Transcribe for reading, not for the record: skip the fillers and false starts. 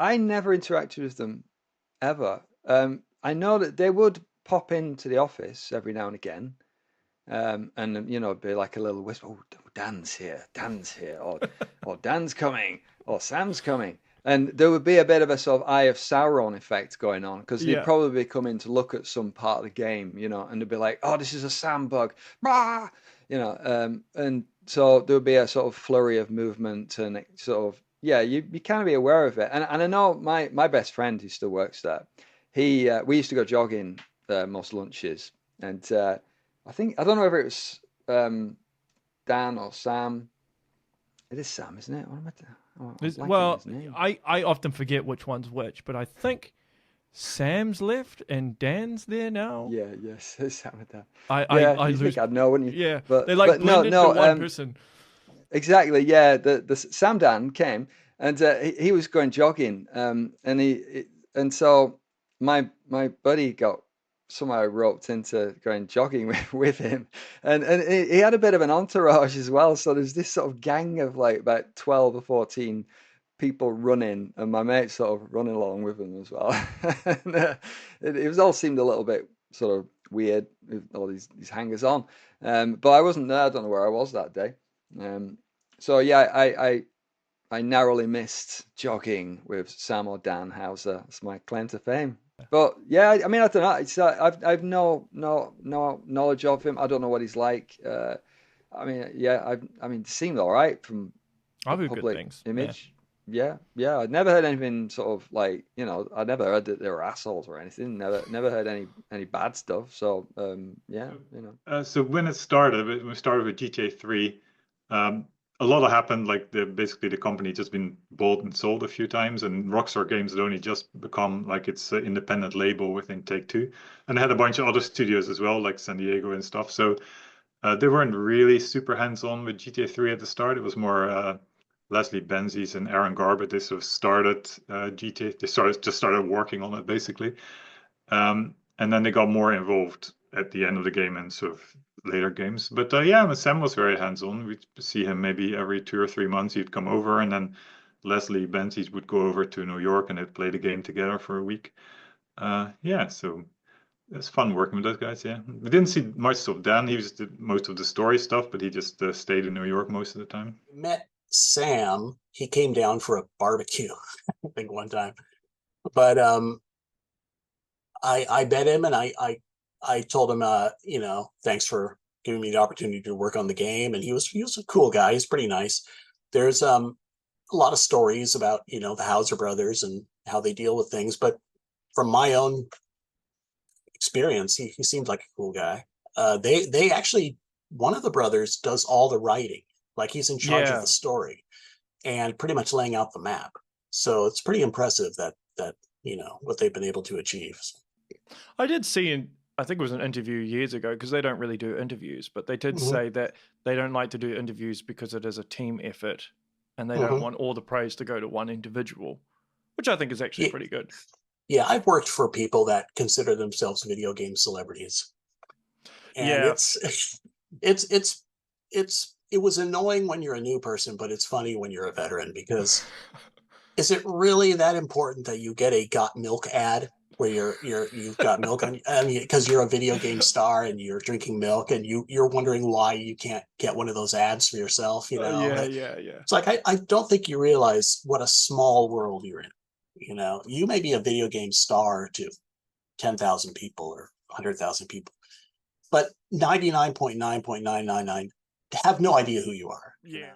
I never interacted with them ever. I know that they would pop into the office every now and again, and be like a little whisper, "Oh, Dan's here," or "Dan's coming," or "Sam's coming," and there would be a bit of a sort of Eye of Sauron effect going on because they'd Yeah. probably be coming to look at some part of the game, and they'd be like, "Oh, this is a Sam bug," "Rah!" And so there would be a sort of flurry of movement and sort of yeah, you kind of be aware of it. And I know my best friend who still works there, we used to go jogging most lunches, and I don't know whether it was Dan or Sam. It is Sam, isn't it? What am I'm blanking on Well, his name. I often forget which one's which, but I think Sam's left and Dan's there now. Yeah, yes, it's Sam and Dan. I Yeah, I you think lose. I'd know, wouldn't you? Yeah, they like But no, blend into no, one person. exactly. Yeah, the Sam Dan came and he was going jogging, and so my buddy got somehow roped into going jogging with him, and he had a bit of an entourage as well. So there's this sort of gang of like about 12 or 14 people running, and my mate sort of running along with them as well. And, it was all seemed a little bit sort of weird with all these hangers on. But I wasn't there. I don't know where I was that day. So yeah, I narrowly missed jogging with Sam or Dan Hauser. It's my claim to fame. But yeah, I mean, I don't know. I've no knowledge of him. I don't know what he's like. I mean, yeah, I mean, it seemed all right from a I've heard good public things. Yeah. image. Yeah, yeah. I'd never heard anything sort of like, I never heard that they were assholes or anything. Never heard any bad stuff. So, yeah, So when it started, when we started with GTA 3, a lot happened. Like basically the company just been bought and sold a few times, and Rockstar Games had only just become like its independent label within Take-Two, and they had a bunch of other studios as well, like San Diego and stuff. So they weren't really super hands-on with GTA 3 at the start. It was more Leslie Benzies and Aaron Garbett. They sort of started GTA. They just started working on it basically. And then they got more involved at the end of the game and sort of later games. But yeah, Sam was very hands-on. We'd see him maybe every 2 or 3 months. He'd come over, and then Leslie Benzies would go over to New York and they'd play the game together for a week. Yeah, so it's fun working with those guys. Yeah, we didn't see much of Dan. He was did most of the story stuff, but he just stayed in New York most of the time. Met Sam. He came down for a barbecue, I think one time. But I bet him, and I told him, thanks for giving me the opportunity to work on the game. And he was a cool guy. He's pretty nice. There's a lot of stories about the Hauser brothers and how they deal with things, but from my own experience, he seemed like a cool guy. They actually, one of the brothers does all the writing, like he's in charge of the story and pretty much laying out the map. So it's pretty impressive that what they've been able to achieve. I did see I think it was an interview years ago, because they don't really do interviews, but they did say that they don't like to do interviews because it is a team effort and they don't want all the praise to go to one individual, which I think is actually pretty good. Yeah, I've worked for people that consider themselves video game celebrities. And it was annoying when you're a new person, but it's funny when you're a veteran, because is it really that important that you get a got milk ad where you've got milk on? I mean, because you're a video game star and you're drinking milk, and you're wondering why you can't get one of those ads for yourself. Yeah. It's like I don't think you realize what a small world you're in. You may be a video game star to 10,000 people or 100,000 people, but 99.9.999 have no idea who you are. Yeah.